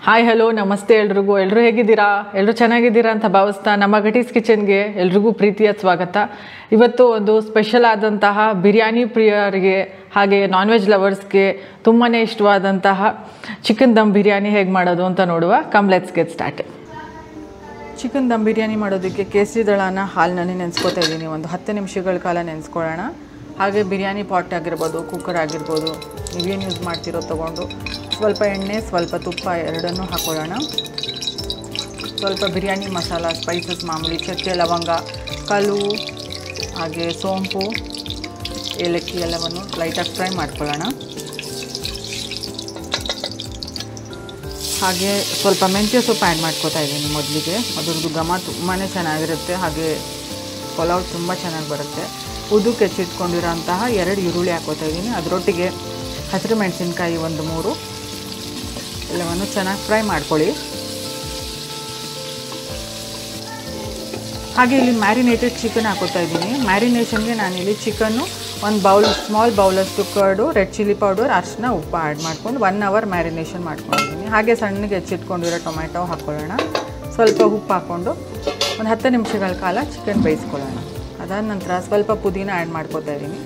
Hi hello ನಮಸ್ತೆ ಎಲ್ರಿಗೂ. ಎಲ್ಲರೂ ಹೇಗಿದ್ದೀರಾ? ಎಲ್ಲರೂ ಚೆನ್ನಾಗಿದ್ದೀರಾ ಅಂತ ಭಾವಿಸ್ತಾ ನಮ್ಮ ಗಟೀಸ್ ಕಿಚನ್ಗೆ ಎಲ್ರಿಗೂ ಪ್ರೀತಿಯ ಸ್ವಾಗತ. ಇವತ್ತು ಒಂದು ಸ್ಪೆಷಲ್ ಆದಂತಹ ಬಿರಿಯಾನಿ ಪ್ರಿಯರಿಗೆ ಹಾಗೆ ನಾನ್ ವೆಜ್ ಲವರ್ಸ್ಗೆ ತುಂಬಾ ಇಷ್ಟವಾದಂತಹ ಚಿಕನ್ ದಮ್ ಬಿರಿಯಾನಿ ಹೇಗೆ ಮಾಡೋದು ಅಂತ ನೋಡುವ. Come let's get start. Chicken dum biryani ಮಾಡೋದಕ್ಕೆ ಕೇಸರಿ ದಳನ ಹಾಲಿನಲ್ಲಿ ನೆನೆಸ್ಕೊತಾ ಇದ್ದೀನಿ. ಒಂದು 10 ನಿಮಿಷಗಳ ಕಾಲ ನೆನೆಸ್ಕೊಳ್ಳೋಣ. ಹಾಗೆ ಬಿರಿಯಾನಿ ಪಾಟ್ ಆಗಿರ್ಬೋದು, ಕುಕ್ಕರ್ ಆಗಿರ್ಬೋದು, ನೀವೇನು ಯೂಸ್ ಮಾಡ್ತಿರೋ ತೊಗೊಂಡು ಸ್ವಲ್ಪ ಎಣ್ಣೆ, ಸ್ವಲ್ಪ ತುಪ್ಪ ಎರಡನ್ನೂ ಹಾಕ್ಕೊಳ್ಳೋಣ. ಸ್ವಲ್ಪ ಬಿರಿಯಾನಿ ಮಸಾಲ, ಸ್ಪೈಸಸ್ ಮಾಮೂಲಿ ಚಕ್ಕೆ, ಲವಂಗ, ಕಲ್ಲು, ಹಾಗೆ ಸೋಂಪು, ಏಲಕ್ಕಿ ಎಲ್ಲವನ್ನು ಲೈಟಾಗಿ ಫ್ರೈ ಮಾಡ್ಕೊಳ್ಳೋಣ. ಹಾಗೆ ಸ್ವಲ್ಪ ಮೆಂತ್ಯ ಸೊಪ್ಪು ಆ್ಯಡ್ ಮಾಡ್ಕೋತಾ ಇದ್ದೀನಿ ಮೊದಲಿಗೆ. ಅದರದ್ದು ಘಮ ತುಂಬಾ ಚೆನ್ನಾಗಿರುತ್ತೆ. ಹಾಗೆ ಪಲಾವ್ ತುಂಬ ಚೆನ್ನಾಗಿ ಬರುತ್ತೆ. ಉದ್ದಕ್ಕೆ ಹೆಚ್ಚಿಟ್ಕೊಂಡಿರೋಂತಹ 2 ಈರುಳ್ಳಿ ಹಾಕೋತಾ ಇದ್ದೀನಿ. ಅದರೊಟ್ಟಿಗೆ ಹಸಿರು ಮೆಣಸಿನ್ಕಾಯಿ ಒಂದು 3 ಎಲ್ಲವನ್ನು ಚೆನ್ನಾಗಿ ಫ್ರೈ ಮಾಡ್ಕೊಳ್ಳಿ. ಹಾಗೆ ಇಲ್ಲಿ ಮ್ಯಾರಿನೇಟೆಡ್ ಚಿಕನ್ ಹಾಕೋತಾ ಇದ್ದೀನಿ. ಮ್ಯಾರಿನೇಷನ್ಗೆ ನಾನಿಲ್ಲಿ ಚಿಕನ್ನು ಸ್ಮಾಲ್ ಬೌಲಷ್ಟು ಕರ್ಡು, ರೆಡ್ ಚಿಲ್ಲಿ ಪೌಡರ್, ಅರಿಶಿನ, ಉಪ್ಪು ಆ್ಯಡ್ ಮಾಡ್ಕೊಂಡು 1 ಅವರ್ ಮ್ಯಾರಿನೇಷನ್ ಮಾಡ್ಕೊಂಡಿದ್ದೀನಿ. ಹಾಗೆ ಸಣ್ಣಗೆ ಹೆಚ್ಚಿಟ್ಕೊಂಡಿರೋ ಟೊಮೆಟೊ ಹಾಕ್ಕೊಳ್ಳೋಣ. ಸ್ವಲ್ಪ ಉಪ್ಪು ಹಾಕ್ಕೊಂಡು ಒಂದು 10 ನಿಮಿಷಗಳ ಕಾಲ ಚಿಕನ್ ಬೇಯಿಸ್ಕೊಳ್ಳೋಣ. ಅದಾದ ನಂತರ ಸ್ವಲ್ಪ ಪುದೀನ ಆ್ಯಡ್ ಮಾಡ್ಕೋತಾ ಇದ್ದೀನಿ.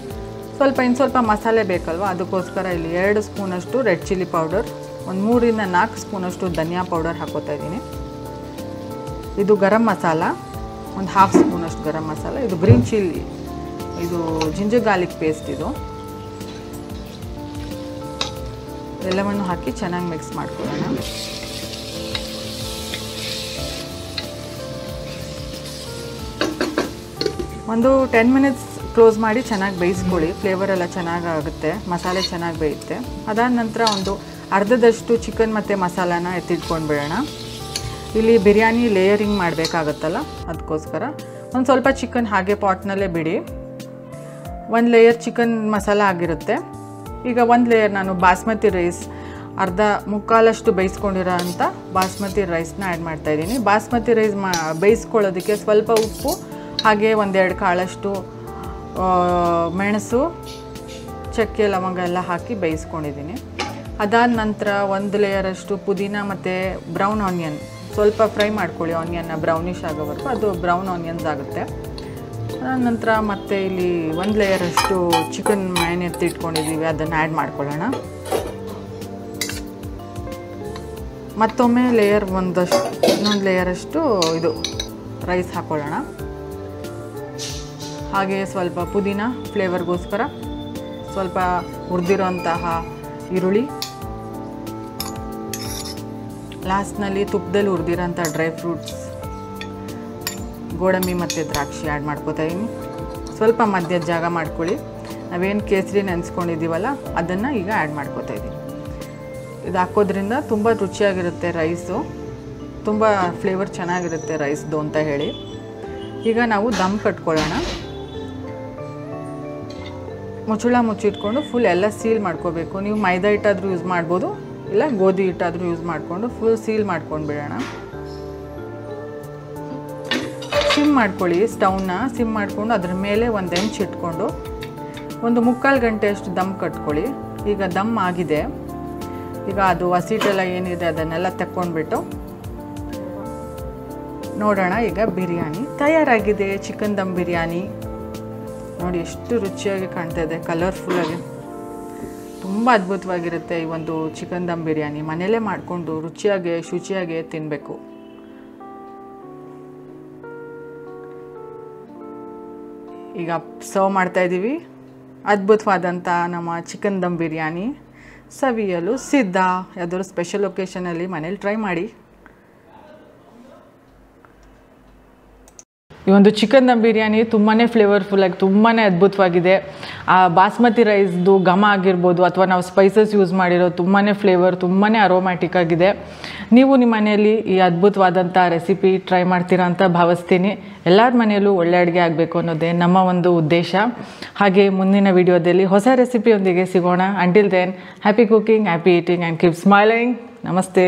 ಇನ್ನು ಸ್ವಲ್ಪ ಮಸಾಲೆ ಬೇಕಲ್ವ, ಅದಕ್ಕೋಸ್ಕರ ಇಲ್ಲಿ 2 ಸ್ಪೂನಷ್ಟು ರೆಡ್ ಚಿಲ್ಲಿ ಪೌಡರ್, ಒಂದು 3 ರಿಂದ 4 ಸ್ಪೂನಷ್ಟು ಧನಿಯಾ ಪೌಡರ್ ಹಾಕೋತಾ ಇದ್ದೀನಿ. ಇದು ಗರಂ ಮಸಾಲ, ಒಂದು 1/2 ಸ್ಪೂನಷ್ಟು ಗರಂ ಮಸಾಲ. ಇದು ಗ್ರೀನ್ ಚಿಲ್ಲಿ, ಇದು ಜಿಂಜರ್ ಗಾರ್ಲಿಕ್ ಪೇಸ್ಟ್. ಇದು ಎಲ್ಲವನ್ನು ಹಾಕಿ ಚೆನ್ನಾಗಿ ಮಿಕ್ಸ್ ಮಾಡ್ಕೊಳ್ಳೋಣ. ಒಂದು 10 ಮಿನಿಟ್ಸ್ ಕ್ಲೋಸ್ ಮಾಡಿ ಚೆನ್ನಾಗಿ ಬೇಯಿಸ್ಕೊಳ್ಳಿ. ಫ್ಲೇವರ್ ಎಲ್ಲ ಚೆನ್ನಾಗಾಗುತ್ತೆ, ಮಸಾಲೆ ಚೆನ್ನಾಗಿ ಬೇಯುತ್ತೆ. ಅದಾದ ನಂತರ ಒಂದು ಅರ್ಧದಷ್ಟು ಚಿಕನ್ ಮತ್ತು ಮಸಾಲಾನ ಎತ್ತಿಟ್ಕೊಂಡು ಬಿಡೋಣ. ಇಲ್ಲಿ ಬಿರಿಯಾನಿ ಲೇಯರಿಂಗ್ ಮಾಡಬೇಕಾಗತ್ತಲ್ಲ, ಅದಕ್ಕೋಸ್ಕರ ಒಂದು ಸ್ವಲ್ಪ ಚಿಕನ್ ಹಾಗೆ ಪಾಟ್ನಲ್ಲೇ ಬಿಡಿ. 1 ಲೇಯರ್ ಚಿಕನ್ ಮಸಾಲ ಆಗಿರುತ್ತೆ. ಈಗ 1 ಲೇಯರ್ ನಾನು ಬಾಸ್ಮತಿ ರೈಸ್, ಮುಕ್ಕಾಲಷ್ಟು ಬೇಯಿಸ್ಕೊಂಡಿರೋ ಅಂಥ ಬಾಸ್ಮತಿ ರೈಸ್ನ ಆ್ಯಡ್ ಮಾಡ್ತಾಯಿದ್ದೀನಿ. ಬಾಸ್ಮತಿ ರೈಸ್ ಬೇಯಿಸ್ಕೊಳ್ಳೋದಕ್ಕೆ ಸ್ವಲ್ಪ ಉಪ್ಪು, ಹಾಗೆ 1-2 ಕಾಳಷ್ಟು ಮೆಣಸು, ಚಕ್ಕೆ, ಲವಂಗ ಎಲ್ಲ ಹಾಕಿ ಬೇಯಿಸ್ಕೊಂಡಿದ್ದೀನಿ. ಅದಾದ ನಂತರ 1 ಲೇಯರಷ್ಟು ಪುದೀನ ಮತ್ತು ಬ್ರೌನ್ ಆನಿಯನ್ ಸ್ವಲ್ಪ ಫ್ರೈ ಮಾಡ್ಕೊಳ್ಳಿ. ಆನಿಯನ್ನ ಬ್ರೌನಿಷ್ ಆಗೋವರೆಗೂ, ಅದು ಬ್ರೌನ್ ಆನಿಯನ್ಸ್ ಆಗುತ್ತೆ. ಅದಾದ ನಂತರ ಮತ್ತೆ ಇಲ್ಲಿ 1 ಲೇಯರಷ್ಟು ಚಿಕನ್ ಎತ್ತಿಟ್ಕೊಂಡಿದ್ದೀವಿ, ಅದನ್ನು ಆ್ಯಡ್ ಮಾಡ್ಕೊಳ್ಳೋಣ. ಮತ್ತೊಮ್ಮೆ ಇನ್ನೊಂದು ಲೇಯರಷ್ಟು ಇದು ರೈಸ್ ಹಾಕ್ಕೊಳ್ಳೋಣ. ಹಾಗೆ ಸ್ವಲ್ಪ ಪುದೀನ ಫ್ಲೇವರ್ಗೋಸ್ಕರ, ಸ್ವಲ್ಪ ಹುರಿದಿರೋಂತಹ ಈರುಳ್ಳಿ, ಲಾಸ್ಟ್ನಲ್ಲಿ ತುಪ್ಪದಲ್ಲಿ ಹುರಿದಿರೋಂಥ ಡ್ರೈ ಫ್ರೂಟ್ಸ್, ಗೋಡಂಬಿ ಮತ್ತು ದ್ರಾಕ್ಷಿ ಆ್ಯಡ್ ಮಾಡ್ಕೋತಾ ಇದ್ದೀನಿ. ಸ್ವಲ್ಪ ಮಧ್ಯದ ಜಾಗ ಮಾಡ್ಕೊಳ್ಳಿ. ನಾವೇನು ಕೇಸರಿ ನೆನೆಸ್ಕೊಂಡಿದ್ದೀವಲ್ಲ ಅದನ್ನು ಈಗ ಆ್ಯಡ್ ಮಾಡ್ಕೋತಾ ಇದ್ದೀನಿ. ಇದು ಹಾಕೋದ್ರಿಂದ ತುಂಬ ರುಚಿಯಾಗಿರುತ್ತೆ ರೈಸು, ತುಂಬ ಫ್ಲೇವರ್ ಚೆನ್ನಾಗಿರುತ್ತೆ ರೈಸ್ದು ಅಂತ ಹೇಳಿ. ಈಗ ನಾವು ದಮ್ ಕಟ್ಕೊಳ್ಳೋಣ. ಮುಚ್ಚಿಟ್ಕೊಂಡು ಫುಲ್ ಎಲ್ಲ ಸೀಲ್ ಮಾಡ್ಕೋಬೇಕು. ನೀವು ಮೈದಾ ಹಿಟ್ಟಾದರೂ ಯೂಸ್ ಮಾಡ್ಬೋದು, ಇಲ್ಲ ಗೋಧಿ ಹಿಟ್ಟಾದರೂ ಯೂಸ್ ಮಾಡಿಕೊಂಡು ಫುಲ್ ಸೀಲ್ ಮಾಡ್ಕೊಂಡು ಬಿಡೋಣ. ಸಿಮ್ ಮಾಡ್ಕೊಳ್ಳಿ. ಸ್ಟವ್ನ ಸಿಮ್ ಮಾಡಿಕೊಂಡು ಅದ್ರ ಮೇಲೆ ಒಂದು ಹೆಂಚು ಇಟ್ಕೊಂಡು ಒಂದು 3/4 ಗಂಟೆ ಅಷ್ಟು ದಮ್ ಕಟ್ಕೊಳ್ಳಿ. ಈಗ ದಮ್ ಆಗಿದೆ. ಈಗ ಅದು ಹಸಿಟ್ಟೆಲ್ಲ ಏನಿದೆ ಅದನ್ನೆಲ್ಲ ತಕ್ಕೊಂಡ್ಬಿಟ್ಟು ನೋಡೋಣ. ಈಗ ಬಿರಿಯಾನಿ ತಯಾರಾಗಿದೆ. ಚಿಕನ್ ದಮ್ ಬಿರಿಯಾನಿ ನೋಡಿ ಎಷ್ಟು ರುಚಿಯಾಗಿ ಕಾಣ್ತಾ ಇದೆ, ಕಲರ್ಫುಲ್ಲಾಗಿ. ತುಂಬ ಅದ್ಭುತವಾಗಿರುತ್ತೆ ಈ ಒಂದು ಚಿಕನ್ ದಮ್ ಬಿರಿಯಾನಿ. ಮನೆಯಲ್ಲೇ ಮಾಡಿಕೊಂಡು ಶುಚಿಯಾಗಿ ತಿನ್ನಬೇಕು. ಈಗ ಸರ್ವ್ ಮಾಡ್ತಾಯಿದ್ದೀವಿ. ಅದ್ಭುತವಾದಂಥ ನಮ್ಮ ಚಿಕನ್ ದಮ್ ಬಿರಿಯಾನಿ ಸವಿಯಲು ಸಿದ್ಧ. ಯಾವ್ದಾದ್ರು ಸ್ಪೆಷಲ್ ಒಕೇಶನಲ್ಲಿ ಮನೇಲಿ ಟ್ರೈ ಮಾಡಿ. ಈ ಒಂದು ಚಿಕನ್ ದಮ್ ಬಿರಿಯಾನಿ ತುಂಬಾ ಫ್ಲೇವರ್ಫುಲ್ಲಾಗಿ ತುಂಬಾ ಅದ್ಭುತವಾಗಿದೆ. ಆ ಬಾಸ್ಮತಿ ರೈಸ್ದು ಘಮ ಆಗಿರ್ಬೋದು, ಅಥವಾ ನಾವು ಸ್ಪೈಸಸ್ ಯೂಸ್ ಮಾಡಿರೋ ತುಂಬಾ ಫ್ಲೇವರ್, ತುಂಬಾ ಅರೋಮ್ಯಾಟಿಕ್ ಆಗಿದೆ. ನೀವು ನಿಮ್ಮ ಮನೆಯಲ್ಲಿ ಈ ಅದ್ಭುತವಾದಂಥ ರೆಸಿಪಿ ಟ್ರೈ ಮಾಡ್ತೀರಾ ಅಂತ ಭಾವಿಸ್ತೀನಿ. ಎಲ್ಲರ ಮನೆಯಲ್ಲೂ ಒಳ್ಳೆ ಅಡುಗೆ ಆಗಬೇಕು ಅನ್ನೋದೇ ನಮ್ಮ ಒಂದು ಉದ್ದೇಶ. ಹಾಗೆ ಮುಂದಿನ ವಿಡಿಯೋದಲ್ಲಿ ಹೊಸ ರೆಸಿಪಿಯೊಂದಿಗೆ ಸಿಗೋಣ. Until then, happy cooking, happy eating and keep smiling. ನಮಸ್ತೆ.